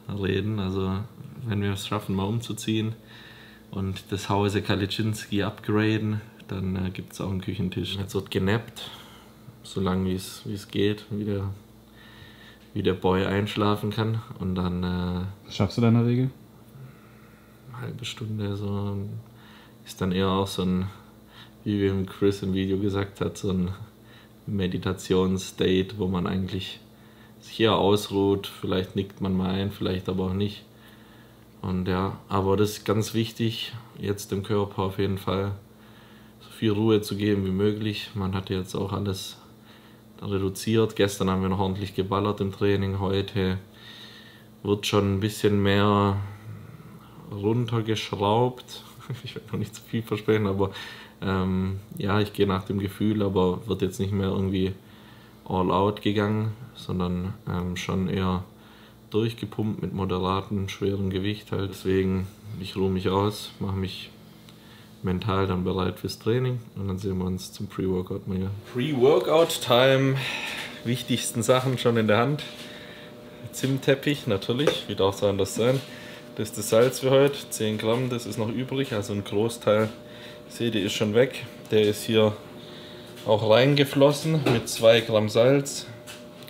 reden. Also wenn wir es schaffen, mal umzuziehen und das Hause Kaliczynski upgraden, dann gibt es auch einen Küchentisch. Jetzt wird genappt, so lange wie es geht, wie der Boy einschlafen kann. Und dann... Was schaffst du da in der Regel? Eine halbe Stunde, so ist dann eher auch so ein, wie wir im Chris im Video gesagt hat, so ein Meditationsstate, wo man eigentlich sich eher ausruht. Vielleicht nickt man mal ein, vielleicht aber auch nicht. Und ja, aber das ist ganz wichtig, jetzt dem Körper auf jeden Fall so viel Ruhe zu geben wie möglich. Man hat jetzt auch alles reduziert. Gestern haben wir noch ordentlich geballert im Training. Heute wird schon ein bisschen mehr runtergeschraubt. Ich werde noch nicht zu viel versprechen, aber ja, ich gehe nach dem Gefühl, aber wird jetzt nicht mehr irgendwie all out gegangen, sondern schon eher durchgepumpt mit moderatem, schwerem Gewicht halt. Deswegen, ich ruhe mich aus, mache mich mental dann bereit fürs Training und dann sehen wir uns zum Pre-Workout mal hier. Pre-Workout-Time, wichtigsten Sachen schon in der Hand. Zimtteppich natürlich, wie darf es anders sein. Das ist das Salz für heute, 10 Gramm, das ist noch übrig, also ein Großteil, seht ihr, ist schon weg. Der ist hier auch reingeflossen mit 2 Gramm Salz,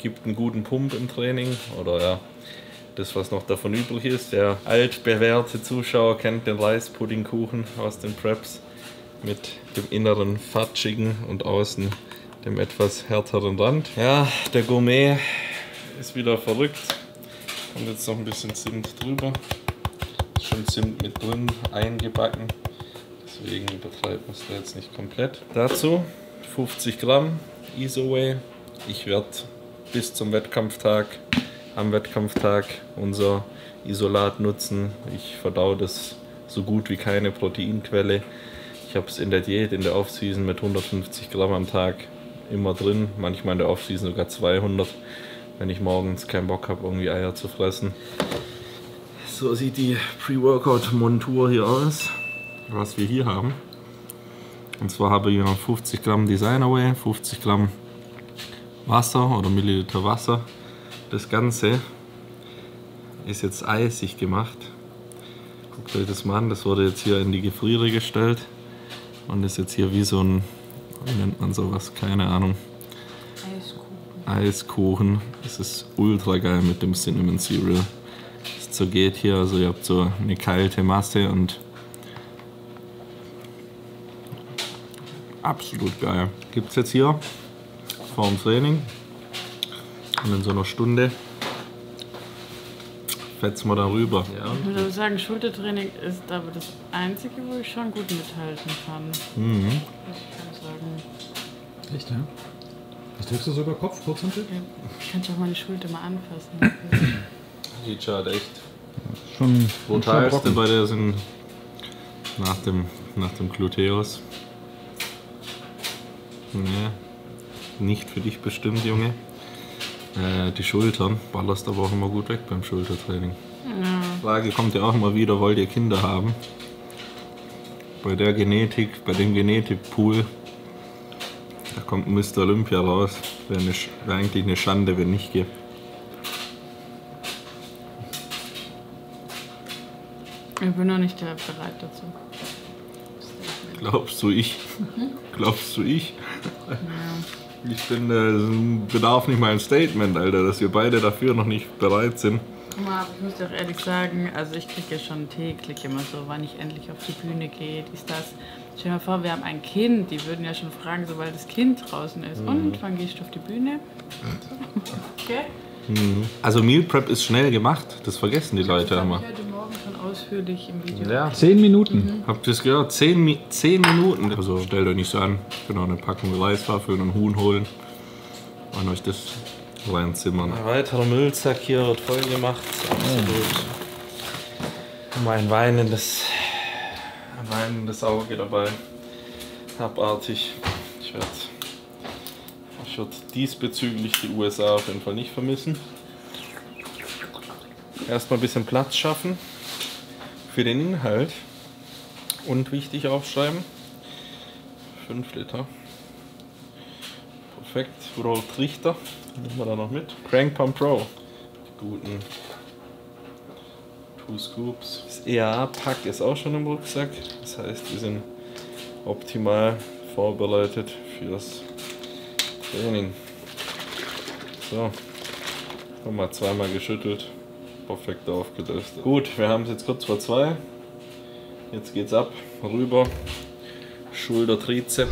gibt einen guten Pump im Training oder ja, das was noch davon übrig ist. Der altbewährte Zuschauer kennt den Reispuddingkuchen aus den Preps mit dem inneren fatschigen und außen dem etwas härteren Rand. Ja, der Gourmet ist wieder verrückt. Kommt jetzt noch ein bisschen Zimt drüber. Ist schon Zimt mit drin, eingebacken. Deswegen übertreibt man es da jetzt nicht komplett. Dazu 50 Gramm Isoway. Ich werde bis zum Wettkampftag, am Wettkampftag unser Isolat nutzen. Ich verdaue das so gut wie keine Proteinquelle. Ich habe es in der Diät, in der Off-Season mit 150 Gramm am Tag immer drin. Manchmal in der Off-Season sogar 200. Wenn ich morgens keinen Bock habe, irgendwie Eier zu fressen. So sieht die Pre-Workout-Montur hier aus, was wir hier haben. Und zwar habe ich noch 50 Gramm Designer-Whey, 50 Gramm Wasser oder Milliliter Wasser. Das Ganze ist jetzt eisig gemacht. Guckt euch das mal an, das wurde jetzt hier in die Gefriere gestellt. Und ist jetzt hier wie so ein, wie nennt man sowas, keine Ahnung. Eiskuchen. Das ist ultra geil mit dem Cinnamon Cereal. Es zergeht hier, also ihr habt so eine kalte Masse und absolut geil. Gibt es jetzt hier vor dem Training und in so einer Stunde fetzen wir darüber. Ja. Ich würde sagen, Schultertraining ist aber das Einzige, wo ich schon gut mithalten kann. Mhm. Das kann ich sagen. Echt, ja? Was drückst du so über Kopf, Kurzhantel? Ja. Ich kann auch meine Schulter mal anfassen. Die schaut echt Schon brutalste bei der sind nach dem Gluteus. Nee, nicht für dich bestimmt, Junge. Die Schultern ballerst aber auch immer gut weg beim Schultertraining. Ja. Frage kommt ja auch immer wieder, wollt ihr Kinder haben? Bei der Genetik, bei dem Genetikpool, da kommt Mr. Olympia raus. Wäre eigentlich eine Schande, wenn nicht geht. Ich bin noch nicht bereit dazu. Glaubst du ich? Glaubst du ich? Ja. Ich finde, es bedarf nicht mal ein Statement, Alter, dass wir beide dafür noch nicht bereit sind. Aber ich muss doch ehrlich sagen, also ich kriege ja schon täglich immer so, wann ich endlich auf die Bühne gehe, ist das. Stell dir mal vor, wir haben ein Kind, die würden ja schon fragen, sobald das Kind draußen ist. Und wann gehst du auf die Bühne? Okay. Also Meal Prep ist schnell gemacht, das vergessen die Leute immer. Ich heute Morgen schon ausführlich im Video. Ja. 10 Minuten. Habt ihr es gehört? 10 Minuten. Also stellt euch nicht so an. Genau, eine Packung Reiswaffeln und Huhn holen und euch das reinzimmern. Ein weiterer Müllsack hier wird voll gemacht. Absolut. Mein weinendes Auge dabei. Abartig. Ich werde diesbezüglich die USA auf jeden Fall nicht vermissen. Erstmal ein bisschen Platz schaffen für den Inhalt und wichtig aufschreiben. 5 Liter. Perfekt. Roll Trichter. Nehmen wir da noch mit. Crank Pump Pro. Die guten 2 Scoops. Das EAA-Pack ist auch schon im Rucksack. Das heißt, wir sind optimal vorbereitet fürs Training. So, nochmal zweimal geschüttelt, perfekt aufgelöst. Gut, wir haben es jetzt kurz vor 2. Jetzt geht's ab, rüber, Schulter, Trizep.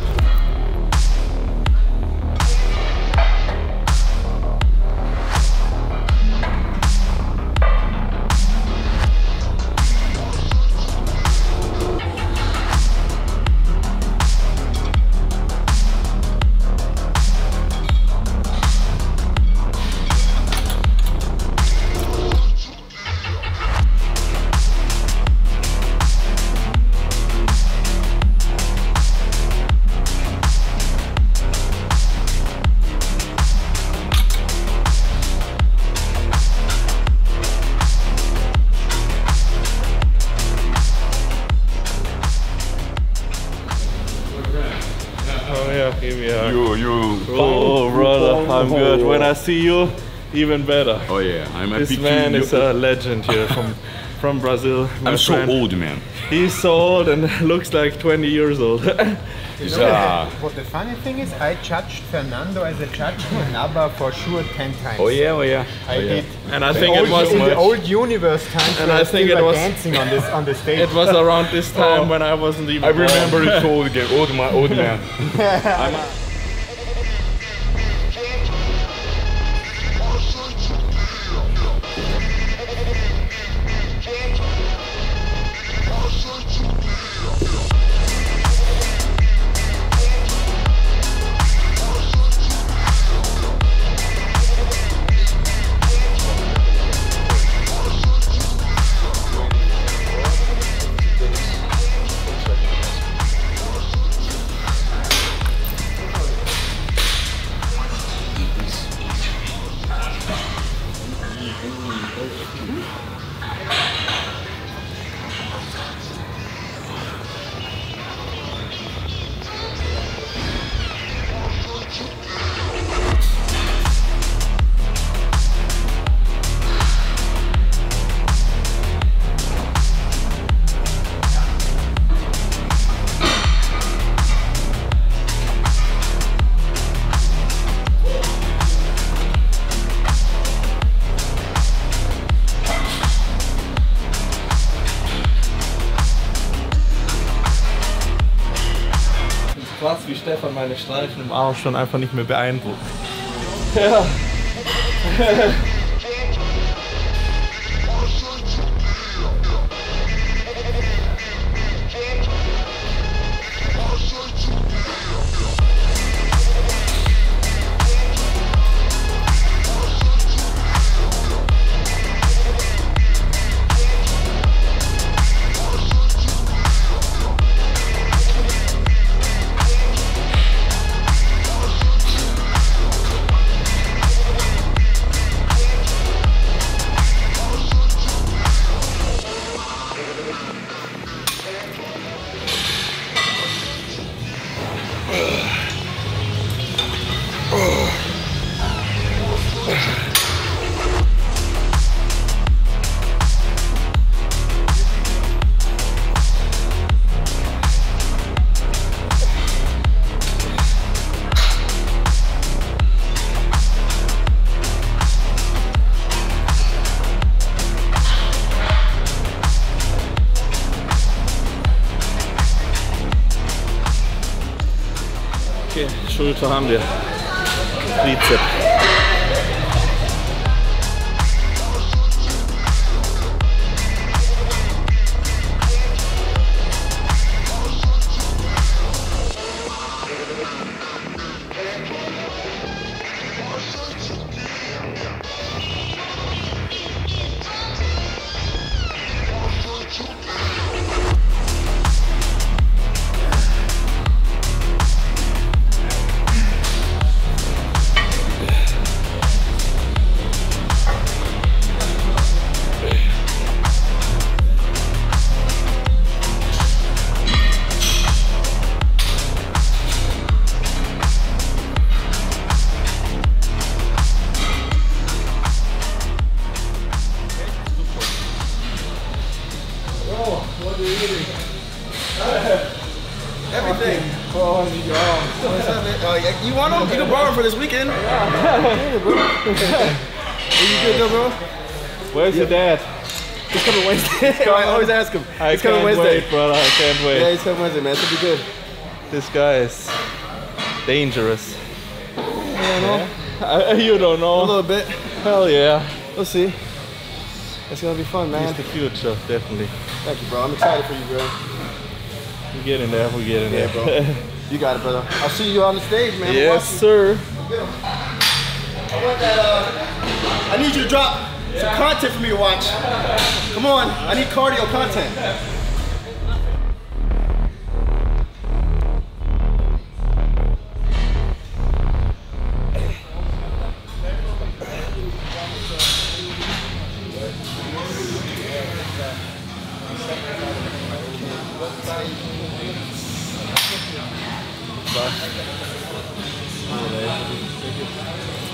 give me a hug. You. Oh, brother, I'm good. When I see you, even better. Oh yeah, I'm happy This to. man is a legend here from Brazil. my I'm so friend. old, man. He's so old and looks like 20 years old. Yeah. What the funny thing is, I judged Fernando as a judge in ABBA for sure 10 times. Oh yeah. I did. And I The think old, it was in the much. old universe times, And when I think still it were was- dancing on the stage. It was around this time when I wasn't even I remember born. it's old again. Old man. Krass, wie Stefan meine Streifen im Arm schon einfach nicht mehr beeindruckt. Ja. Okay, Schulter haben wir. Trizep. Everything. Oh, what's up, man? You want them? You can borrow them for this weekend. Yeah, bro. Are you good though, bro? Where's your dad? He's coming Wednesday. I always ask him. He's coming can't Wednesday. wait, brother. I can't wait. Yeah, he's coming Wednesday, man. It's gonna be good. This guy is dangerous. You know? You don't A know. little bit. Hell yeah. We'll see. It's gonna be fun, man. He's the future, definitely. Thank you, bro. I'm excited for you, bro. We get in there, we get in Yeah, there. bro. You got it, brother. I'll see you on the stage, man. Yes, sir. I want that, I need you to drop some content for me to watch. Come on, I need cardio content.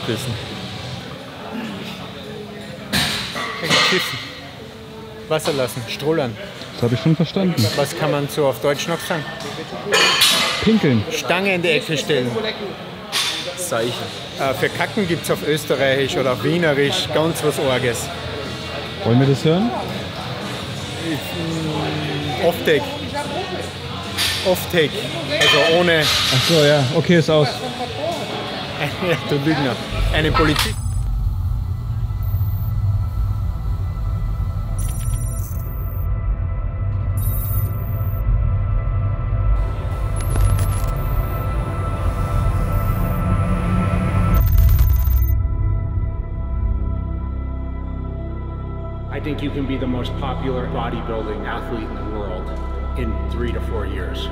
Pissen. Kiffen. Wasser lassen, Strollern. Das habe ich schon verstanden. Was kann man so auf Deutsch noch sagen? Pinkeln. Stange in die Ecke stellen. Zeichen. Für Kacken gibt es auf Österreichisch oder auf Wienerisch ganz was Orges. Wollen wir das hören? Off-Take. Off-Take. Also ohne. Ach so, ja. Okay, ist aus. Ja, du Lügner. Eine Polizist. I think you can be the most popular bodybuilding athlete in the world in 3 to 4 years.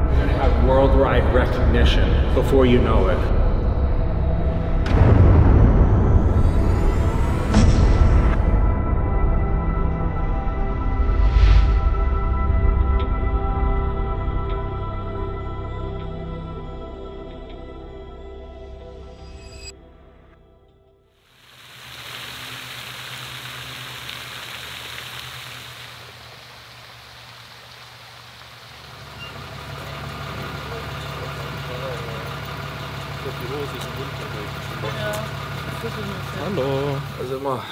You're going to have worldwide recognition before you know it. Hallo. Also immer,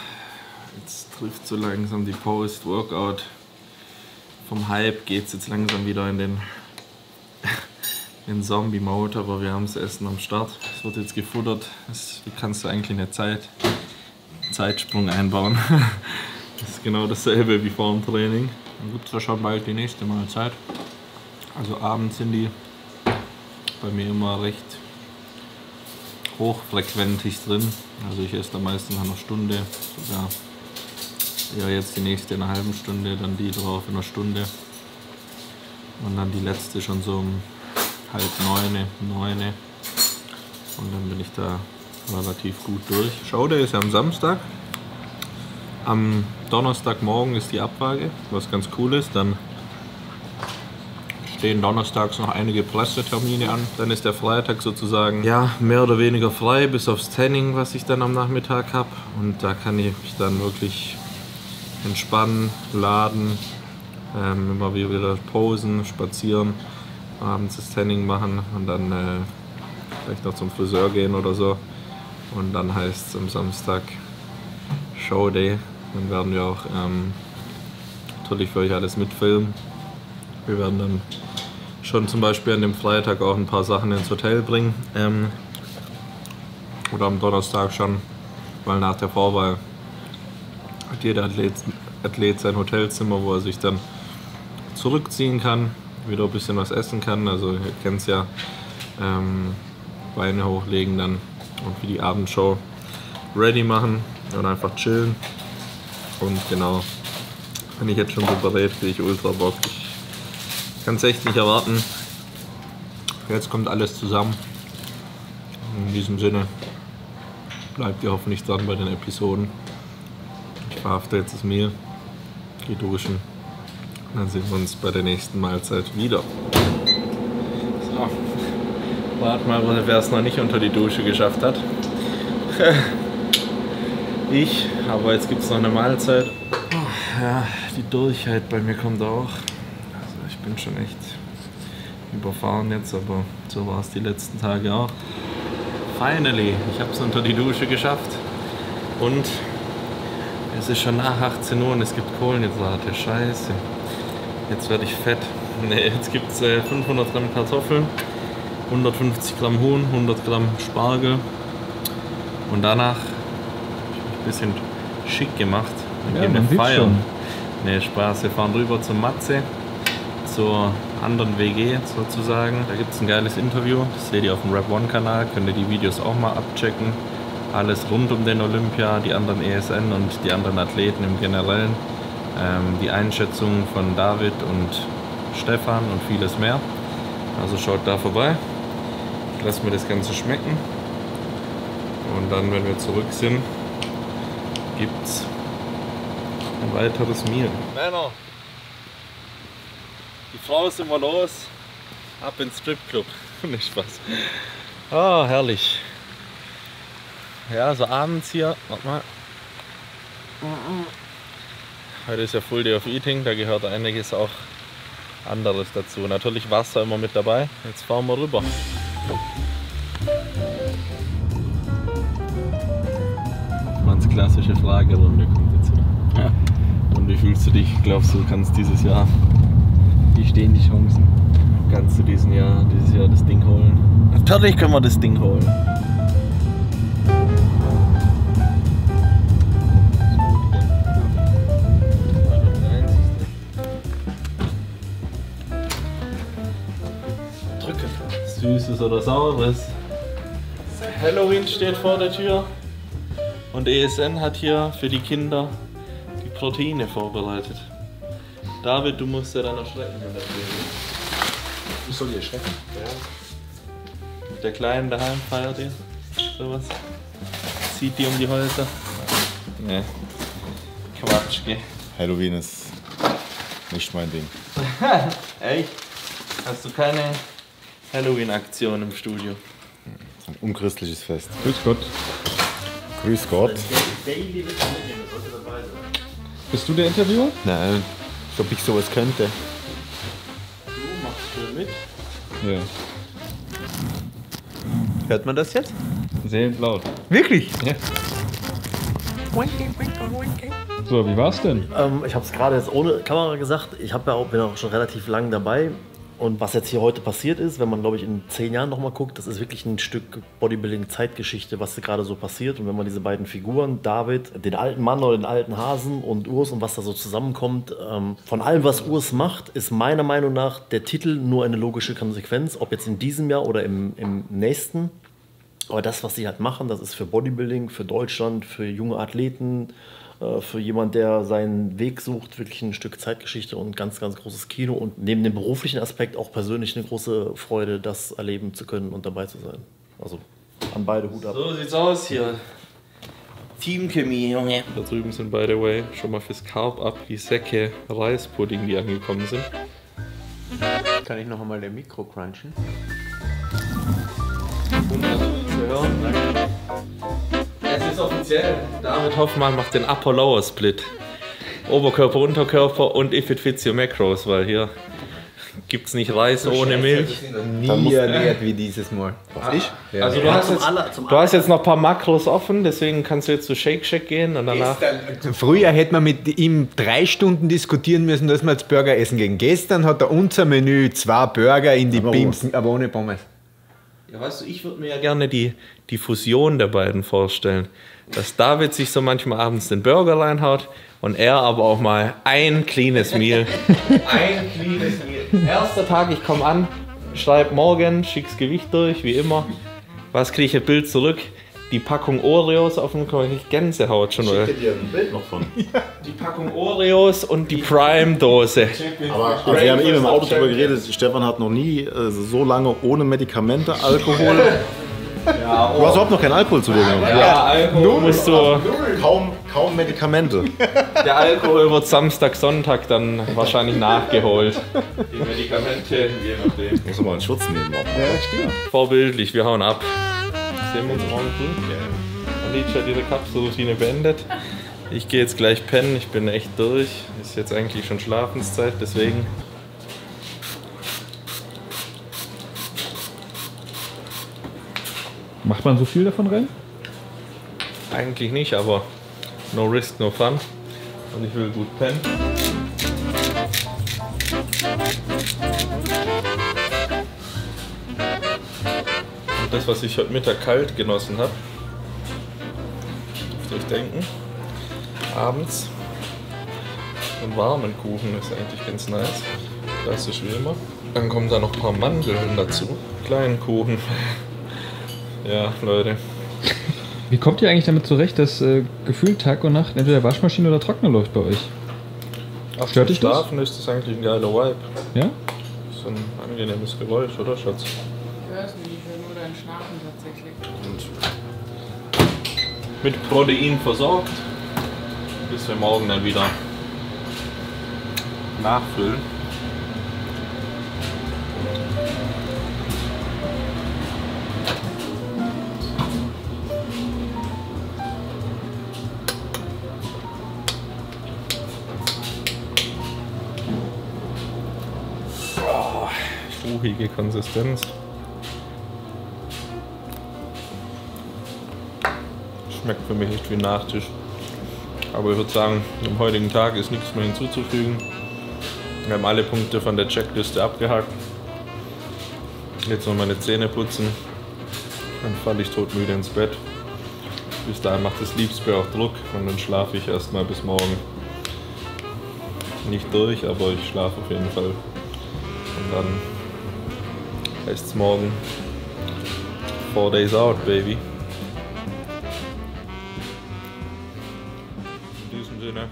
jetzt trifft so langsam die Post-Workout. Vom Hype geht es jetzt langsam wieder in den Zombie-Mode, aber wir haben das Essen am Start. Es wird jetzt gefuttert. Du kannst eigentlich eine Zeitsprung einbauen. Das ist genau dasselbe wie vor dem Training. Dann gibt es ja schon bald die nächste Mahlzeit. Also abends sind die bei mir immer recht hochfrequentig drin. Also ich esse da meistens nach einer Stunde, sogar ja jetzt die nächste in einer halben Stunde, dann die drauf in einer Stunde und dann die letzte schon so um 8:30, 9 und dann bin ich da relativ gut durch. Showday ist ja am Samstag. Am Donnerstagmorgen ist die Abfrage, was ganz cool ist. Dann stehen donnerstags noch einige Pressetermine an. Dann ist der Freitag sozusagen ja mehr oder weniger frei, bis aufs Training, was ich dann am Nachmittag habe. Und da kann ich mich dann wirklich entspannen, laden, immer wieder posen, spazieren, abends das Training machen und dann vielleicht noch zum Friseur gehen oder so. Und dann heißt es am Samstag Showday. Dann werden wir auch natürlich für euch alles mitfilmen. Wir werden dann schon zum Beispiel an dem Freitag auch ein paar Sachen ins Hotel bringen. Oder am Donnerstag schon, weil nach der Vorwahl hat jeder Athlet sein Hotelzimmer, wo er sich dann zurückziehen kann, wieder ein bisschen was essen kann. Also ihr kennt es ja, Beine hochlegen dann und für die Abendshow ready machen und einfach chillen. Und genau, wenn ich jetzt schon so berät, kriege ich ultra Bock. Ich kann es echt nicht erwarten. Jetzt kommt alles zusammen. In diesem Sinne bleibt ihr hoffentlich dran bei den Episoden. Ich verhafte jetzt das Mehl, gehe duschen. Dann sehen wir uns bei der nächsten Mahlzeit wieder. So, warte mal, wer es noch nicht unter die Dusche geschafft hat. Ich, aber jetzt gibt es noch eine Mahlzeit. Oh, ja, die Durchheit bei mir kommt auch. Also ich bin schon echt überfahren jetzt, aber so war es die letzten Tage auch. Finally, ich habe es unter die Dusche geschafft und es ist schon nach 18 Uhr und es gibt Kohlenhydrate. Scheiße, jetzt werde ich fett. Nee, jetzt gibt es 500 Gramm Kartoffeln, 150 Gramm Huhn, 100 Gramm Spargel und danach ein bisschen schick gemacht. Dann gehen wir feiern. Ne, Spaß. Wir fahren rüber zum Matze, zur anderen WG sozusagen. Da gibt es ein geiles Interview. Das seht ihr auf dem Rap One Kanal. Könnt ihr die Videos auch mal abchecken. Alles rund um den Olympia, die anderen ESN und die anderen Athleten im Generellen. Die Einschätzung von David und Stefan und vieles mehr. Also schaut da vorbei. Ich lasse mir das Ganze schmecken. Und dann, wenn wir zurück sind, gibt's ein weiteres Meal. Männer, die Frau sind wir los. Ab ins Stripclub. Nicht Spaß. Oh, herrlich. Ja, so abends hier. Warte mal. Heute ist ja Full Day of Eating, da gehört einiges auch anderes dazu. Natürlich Wasser immer mit dabei. Jetzt fahren wir rüber. Ganz klassische Fragerunde kommt jetzt hier. Ja. Und wie fühlst du dich? Glaubst du, kannst dieses Jahr? Wie stehen die Chancen? Kannst du dieses Jahr das Ding holen? Natürlich können wir das Ding holen. Drücken. Süßes oder Saures. Halloween steht vor der Tür. Und ESN hat hier für die Kinder die Proteine vorbereitet. David, du musst ja dann erschrecken, wenn das geht. Ich soll dir erschrecken? Ja. Der Kleine daheim feiert ihr sowas? Zieht die um die Häuser? Ne. Quatsch, gell? Halloween ist nicht mein Ding. Echt? Hast du keine Halloween-Aktion im Studio? Ein unchristliches Fest. Grüß Gott. Grüß Gott. Bist du der Interviewer? Nein, als ob ich sowas könnte. Du machst schön mit. Ja. Hört man das jetzt? Sehr laut. Wirklich? Ja. So, wie war's denn? Ich habe es gerade jetzt ohne Kamera gesagt. Ich bin auch schon relativ lang dabei. Und was jetzt hier heute passiert ist, wenn man, glaube ich, in 10 Jahren nochmal guckt, das ist wirklich ein Stück Bodybuilding-Zeitgeschichte, was gerade so passiert. Und wenn man diese beiden Figuren, David, den alten Mann oder den alten Hasen und Urs und was da so zusammenkommt, von allem, was Urs macht, ist meiner Meinung nach der Titel nur eine logische Konsequenz, ob jetzt in diesem Jahr oder im nächsten. Aber das, was sie halt machen, das ist für Bodybuilding, für Deutschland, für junge Athleten, für jemand, der seinen Weg sucht, wirklich ein Stück Zeitgeschichte und ganz, ganz großes Kino und neben dem beruflichen Aspekt auch persönlich eine große Freude, das erleben zu können und dabei zu sein. Also an beide Hut ab. So sieht's aus hier. Teamchemie, Junge. Da drüben sind, by the way, schon mal fürs Carb-Up die Säcke Reispudding, die angekommen sind. Kann ich noch einmal den Mikro crunchen? Wunderschön zu hören. Es ist offiziell. David Hoffmann macht den Upper Lower Split. Oberkörper, Unterkörper und If It Fits Your Macros, weil hier gibt's nicht Reis ohne Milch. Nie erlebt wie dieses Mal. Was ich? Ja. Also du hast jetzt noch ein paar Makros offen, deswegen kannst du jetzt zu Shake Shack gehen und danach... Früher hätte man mit ihm 3 Stunden diskutieren müssen, dass wir jetzt Burger essen gehen. Gestern hat er unser Menü 2 Burger in die Bimsen, aber ohne Pommes. Ja, weißt du, ich würde mir ja gerne die Fusion der beiden vorstellen. Dass David sich so manchmal abends den Burger reinhaut und er aber auch mal ein cleanes Meal. Ein cleanes Meal. Erster Tag, ich komme an, schreib morgen, schick's Gewicht durch, wie immer. Was kriege ich ein Bild zurück? Die Packung Oreos auf dem Gänsehaut schon. Ich schicke dir ein Bild noch von. Die Packung Oreos und die Prime-Dose. Aber wir haben eben im Auto darüber geredet, Stefan hat noch nie so lange ohne Medikamente Alkohol. Ja, du hast überhaupt noch keinen Alkohol zu dir genommen. Ja, Alkohol musst du... Kaum Medikamente. Der Alkohol wird Samstag, Sonntag dann wahrscheinlich nachgeholt. Die Medikamente, je nachdem. Muss mal einen Schutz nehmen. Ja, stimmt. Vorbildlich, wir hauen ab. Sehen wir uns morgen früh. Alicia hat ihre Kapselroutine beendet. Ich gehe jetzt gleich pennen, ich bin echt durch. Ist jetzt eigentlich schon Schlafenszeit, deswegen. Macht man so viel davon rein? Eigentlich nicht, aber no risk, no fun. Und ich will gut pennen. Und das, was ich heute Mittag kalt genossen habe, dürft ihr euch denken, abends einen warmen Kuchen ist eigentlich ganz nice. Das ist wie immer. Dann kommen da noch ein paar Mandeln dazu. Kleinen Kuchen. Ja, Leute. Wie kommt ihr eigentlich damit zurecht, dass gefühlt Tag und Nacht entweder Waschmaschine oder Trockner läuft bei euch? Ach, stört dich das? Schlafen ist das eigentlich ein geiler Vibe. Ja? So ein angenehmes Geräusch, oder Schatz? Ich höre es nicht, ich höre nur dein Schlafen tatsächlich. Und mit Protein versorgt. bis wir morgen dann wieder nachfüllen. Ruhige Konsistenz. Schmeckt für mich nicht wie ein Nachtisch. Aber ich würde sagen, am heutigen Tag ist nichts mehr hinzuzufügen. Wir haben alle Punkte von der Checkliste abgehakt. Jetzt noch meine Zähne putzen. Dann falle ich todmüde ins Bett. Bis dahin macht das Liebsbär auch Druck und dann schlafe ich erstmal bis morgen. Nicht durch, aber ich schlafe auf jeden Fall. Und dann heißt es morgen 4 days out, baby. In diesem Sinne.